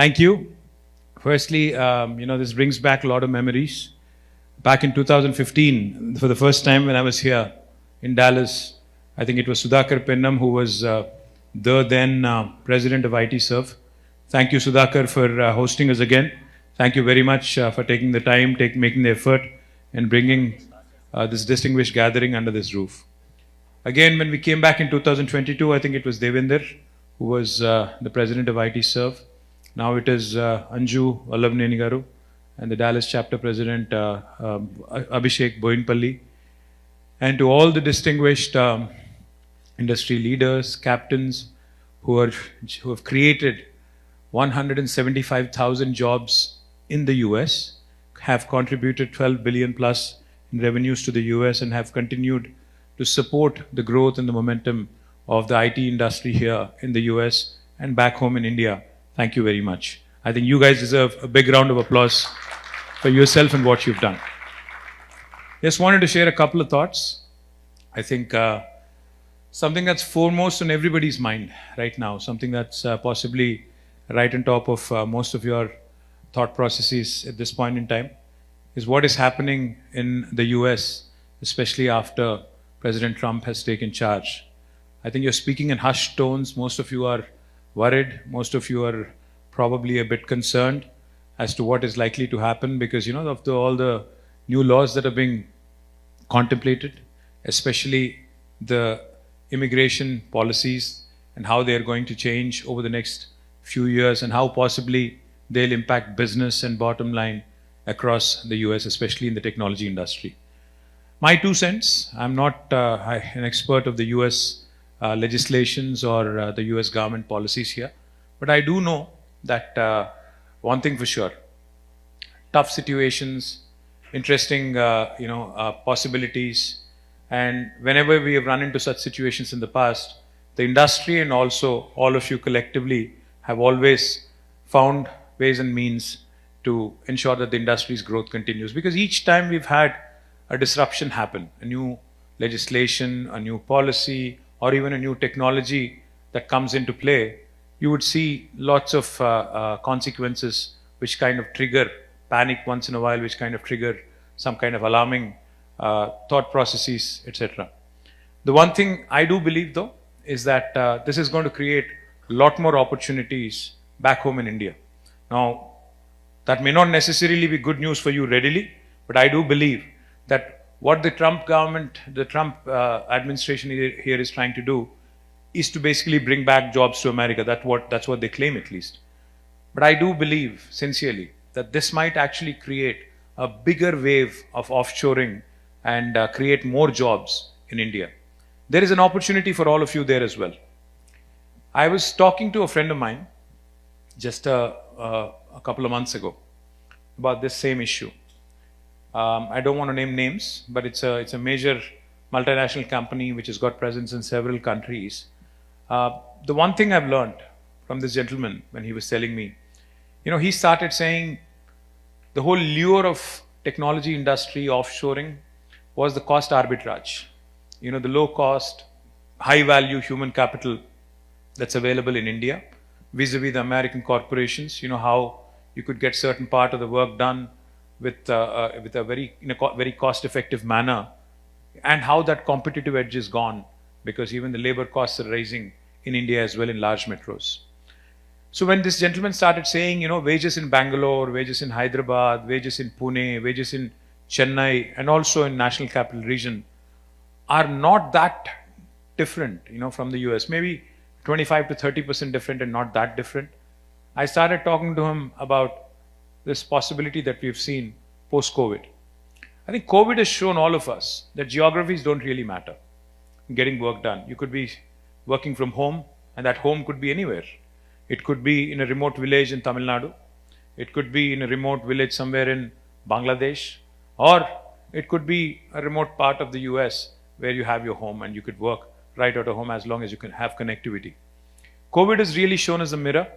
Thank you. Firstly, this brings back a lot of memories. Back in 2015, for the first time when I was here in Dallas, I think it was Sudhakar Pennam who was the then president of IT Serve. Thank you, Sudhakar, for hosting us again. Thank you very much for taking the time, making the effort, and bringing this distinguished gathering under this roof. Again, when we came back in 2022, I think it was Devinder who was the president of IT Serve. Now it is Anju Vallabhneni garu and the Dallas chapter president Abhishek Boinpalli, and to all the distinguished industry leaders, captains who have created 175,000 jobs in the US, have contributed 12 billion plus in revenues to the US, and have continued to support the growth and the momentum of the IT industry here in the US and back home in India. Thank you very much. I think you guys deserve a big round of applause for yourself and what you've done. Just wanted to share a couple of thoughts. I think something that's foremost on everybody's mind right now, something that's possibly right on top of most of your thought processes at this point in time, is what is happening in the US, especially after President Trump has taken charge. I think you're speaking in hushed tones. Most of you are worried. Most of you are probably a bit concerned as to what is likely to happen because, of all the new laws that are being contemplated, especially the immigration policies and how they are going to change over the next few years and how possibly they'll impact business and bottom line across the US, especially in the technology industry. My 2 cents, I'm not an expert of the US legislations or the US government policies here, but I do know that one thing for sure, tough situations, interesting possibilities, and whenever we have run into such situations in the past, the industry and also all of you collectively have always found ways and means to ensure that the industry's growth continues, because each time we've had a disruption happen, a new legislation, a new policy, or even a new technology that comes into play, you would see lots of consequences which kind of trigger panic once in a while, which kind of trigger some kind of alarming thought processes, etc. The one thing I do believe, though, is that this is going to create a lot more opportunities back home in India. Now, that may not necessarily be good news for you readily, but I do believe that what the Trump government, the Trump administration here is trying to do is to basically bring back jobs to America. That's what they claim, at least. But I do believe sincerely that this might actually create a bigger wave of offshoring and create more jobs in India. There is an opportunity for all of you there as well. I was talking to a friend of mine just a couple of months ago about this same issue. I don't want to name names, but it's a major multinational company which has got presence in several countries. The one thing I've learned from this gentleman when he was telling me, he started saying the whole lure of technology industry offshoring was the cost arbitrage. The low cost, high value human capital that's available in India vis-a-vis the American corporations. How you could get certain part of the work done with a very cost-effective manner, and how that competitive edge is gone because even the labor costs are rising in India as well in large metros. So when this gentleman started saying, wages in Bangalore, wages in Hyderabad, wages in Pune, wages in Chennai, and also in National Capital Region are not that different, from the US, maybe 25 to 30% different and not that different. I started talking to him about this possibility that we've seen post-COVID. I think COVID has shown all of us that geographies don't really matter in getting work done. You could be working from home, and that home could be anywhere. It could be in a remote village in Tamil Nadu. It could be in a remote village somewhere in Bangladesh. Or it could be a remote part of the US where you have your home and you could work right out of home as long as you can have connectivity. COVID has really shown us a mirror.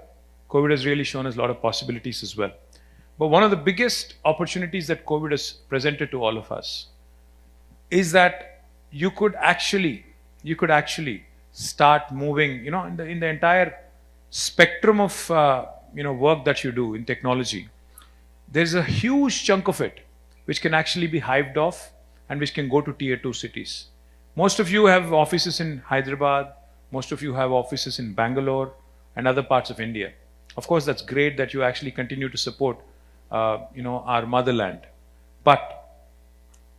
COVID has really shown us a lot of possibilities as well. But one of the biggest opportunities that COVID has presented to all of us is that you could actually start moving, in the entire spectrum of work that you do in technology, there's a huge chunk of it which can actually be hived off and which can go to tier 2 cities. Most of you have offices in Hyderabad, most of you have offices in Bangalore and other parts of India. Of course, that's great that you actually continue to support our motherland. But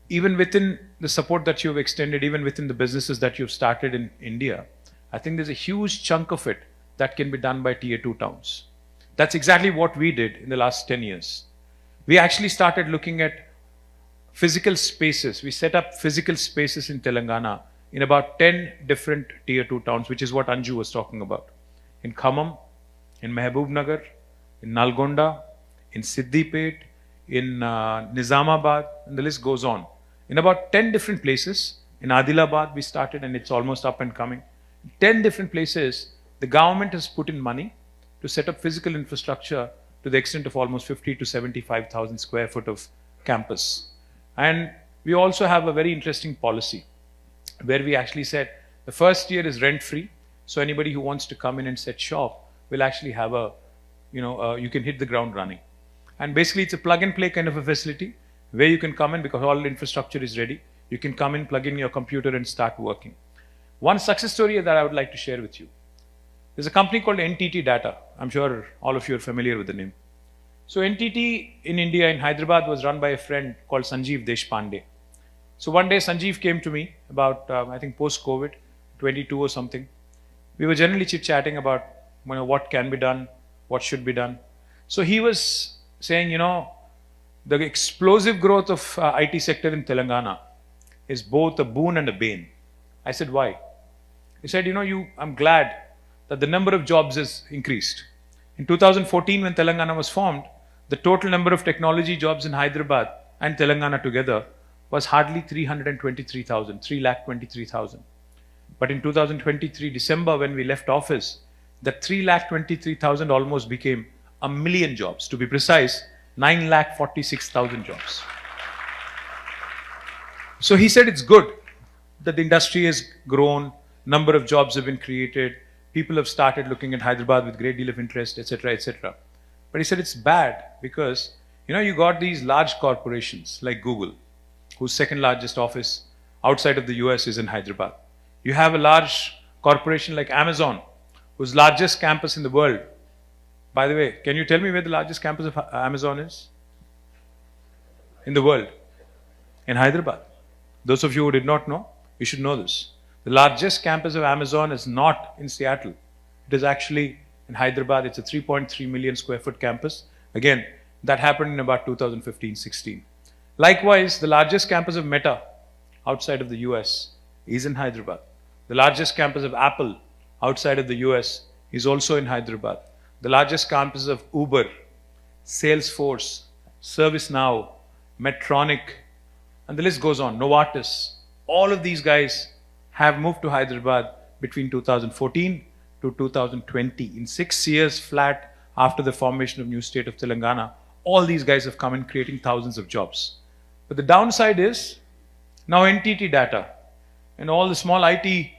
even within the support that you've extended, even within the businesses that you've started in India, I think there's a huge chunk of it that can be done by tier 2 towns. That's exactly what we did in the last 10 years. We actually started looking at physical spaces. We set up physical spaces in Telangana in about 10 different tier 2 towns, which is what Anju was talking about. In Khammam, in Mehboob Nagar, in Nalgonda, in Siddipet, in Nizamabad, and the list goes on. In about 10 different places, in Adilabad we started and it's almost up and coming. 10 different places, the government has put in money to set up physical infrastructure to the extent of almost 50 to 75,000 square foot of campus. And we also have a very interesting policy where we actually said the first year is rent free. So anybody who wants to come in and set shop will actually have you can hit the ground running. And basically it's a plug and play kind of a facility where you can come in because all the infrastructure is ready. You can come in, plug in your computer and start working. One success story that I would like to share with you. There's a company called NTT Data. I'm sure all of you are familiar with the name. So NTT in India, in Hyderabad, was run by a friend called Sanjeev Deshpande. So one day Sanjeev came to me about, I think post-COVID, 22 or something. We were generally chit-chatting about what can be done, what should be done. So he was saying, the explosive growth of IT sector in Telangana is both a boon and a bane. I said, why? He said, I'm glad that the number of jobs has increased. In 2014, when Telangana was formed, the total number of technology jobs in Hyderabad and Telangana together was hardly 323,000. But in 2023, December, when we left office, that 323,000 almost became 1 million jobs. To be precise, 946,000 jobs. So he said it's good that the industry has grown, number of jobs have been created, people have started looking at Hyderabad with great deal of interest, etc., etc. But he said it's bad because, you got these large corporations like Google, whose second largest office outside of the US is in Hyderabad. You have a large corporation like Amazon, whose largest campus in the world. By the way, can you tell me where the largest campus of Amazon is? In the world? In Hyderabad. Those of you who did not know, you should know this. The largest campus of Amazon is not in Seattle. It is actually in Hyderabad. It's a 3.3 million square foot campus. Again, that happened in about 2015-16. Likewise, the largest campus of Meta outside of the US is in Hyderabad. The largest campus of Apple outside of the US is also in Hyderabad. The largest campus of Uber, Salesforce, ServiceNow, Medtronic, and the list goes on, Novartis. All of these guys have moved to Hyderabad between 2014 to 2020. In 6 years flat after the formation of new state of Telangana, all these guys have come in creating thousands of jobs. But the downside is now NTT Data and all the small IT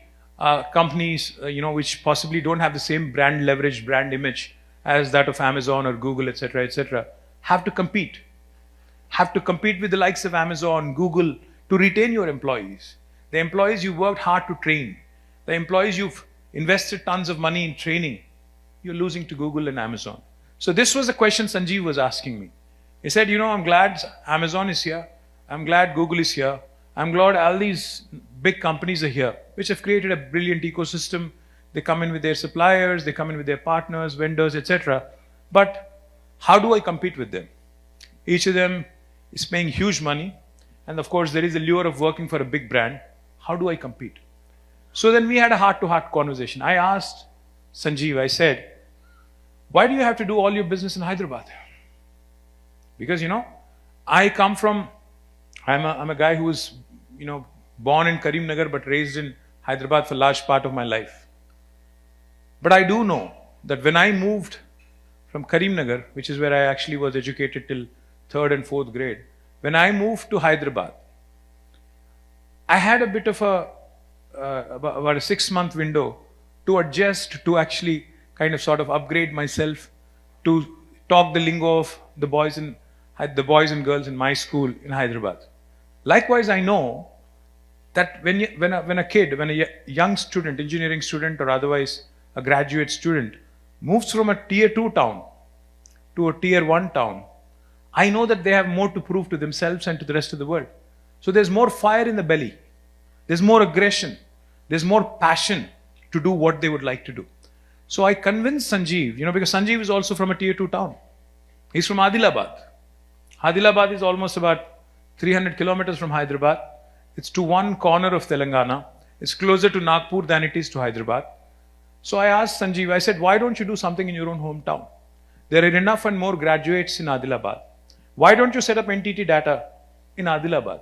companies, which possibly don't have the same brand leverage, brand image as that of Amazon or Google, etc., have to compete. Have to compete with the likes of Amazon, Google to retain your employees. The employees you worked hard to train, the employees you've invested tons of money in training, you're losing to Google and Amazon. So this was the question Sanjeev was asking me. He said, I'm glad Amazon is here. I'm glad Google is here. I'm glad all these big companies are here, which have created a brilliant ecosystem. They come in with their suppliers, they come in with their partners, vendors, etc. But how do I compete with them? Each of them is paying huge money. And of course, there is the lure of working for a big brand. How do I compete? So then we had a heart-to-heart conversation. I asked Sanjeev, I said, why do you have to do all your business in Hyderabad? Because, I come from, I'm a guy who was, born in Karimnagar but raised in Hyderabad for a large part of my life. But I do know that when I moved from Karimnagar, which is where I actually was educated till 3rd and 4th grade, when I moved to Hyderabad, I had a bit of about a 6-month window to adjust, to actually kind of sort of upgrade myself to talk the lingo of the boys and girls in my school in Hyderabad. Likewise, I know that when a young student, engineering student or otherwise a graduate student, moves from a tier 2 town to a tier 1 town, I know that they have more to prove to themselves and to the rest of the world. So there's more fire in the belly, there's more aggression, there's more passion to do what they would like to do. So I convinced Sanjeev, because Sanjeev is also from a tier 2 town. He's from Adilabad. Adilabad is almost about 300 kilometers from Hyderabad. It's to one corner of Telangana. It's closer to Nagpur than it is to Hyderabad. So I asked Sanjeev, I said, why don't you do something in your own hometown? There are enough and more graduates in Adilabad. Why don't you set up NTT data in Adilabad?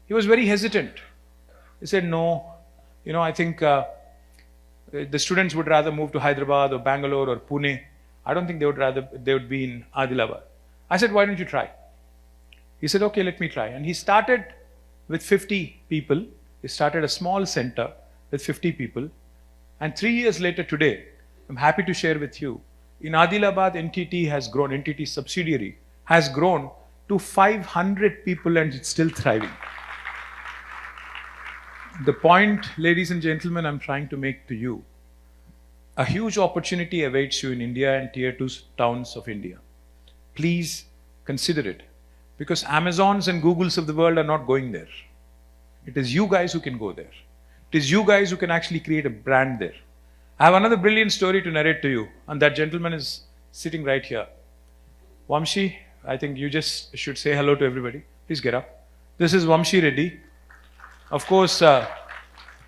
He was very hesitant. He said, no, I think the students would rather move to Hyderabad or Bangalore or Pune. I don't think they would be in Adilabad. I said, why don't you try? He said, okay, let me try. And he started with 50 people. He started a small center with 50 people. And 3 years later today, I'm happy to share with you, in Adilabad, NTT subsidiary has grown to 500 people and it's still thriving. The point, ladies and gentlemen, I'm trying to make to you, a huge opportunity awaits you in India and tier 2 towns of India. Please consider it, because Amazons and Googles of the world are not going there. It is you guys who can go there. It is you guys who can actually create a brand there. I have another brilliant story to narrate to you, and that gentleman is sitting right here. Vamshi, I think you just should say hello to everybody. Please get up. This is Vamshi Reddy. Of course,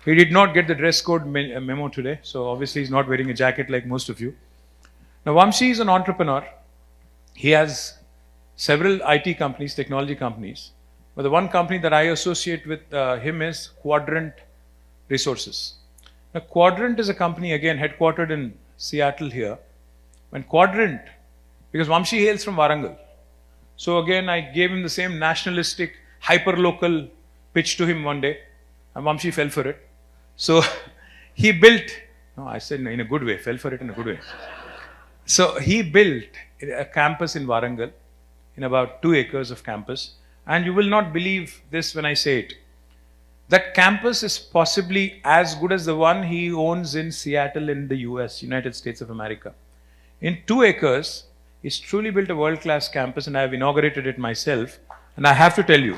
he did not get the dress code memo today, so obviously he's not wearing a jacket like most of you. Now, Vamshi is an entrepreneur. He has several IT companies, technology companies, but the one company that I associate with him is Quadrant Resources. Now, Quadrant is a company, again, headquartered in Seattle here. When Quadrant, because Vamshi hails from Warangal, so again, I gave him the same nationalistic, hyper-local pitch to him one day, and Vamshi fell for it. So he built, I said in a good way, fell for it in a good way. So he built a campus in Warangal, in about 2 acres of campus, and you will not believe this when I say it. That campus is possibly as good as the one he owns in Seattle in the US, United States of America. In 2 acres, he's truly built a world-class campus, and I have inaugurated it myself. And I have to tell you,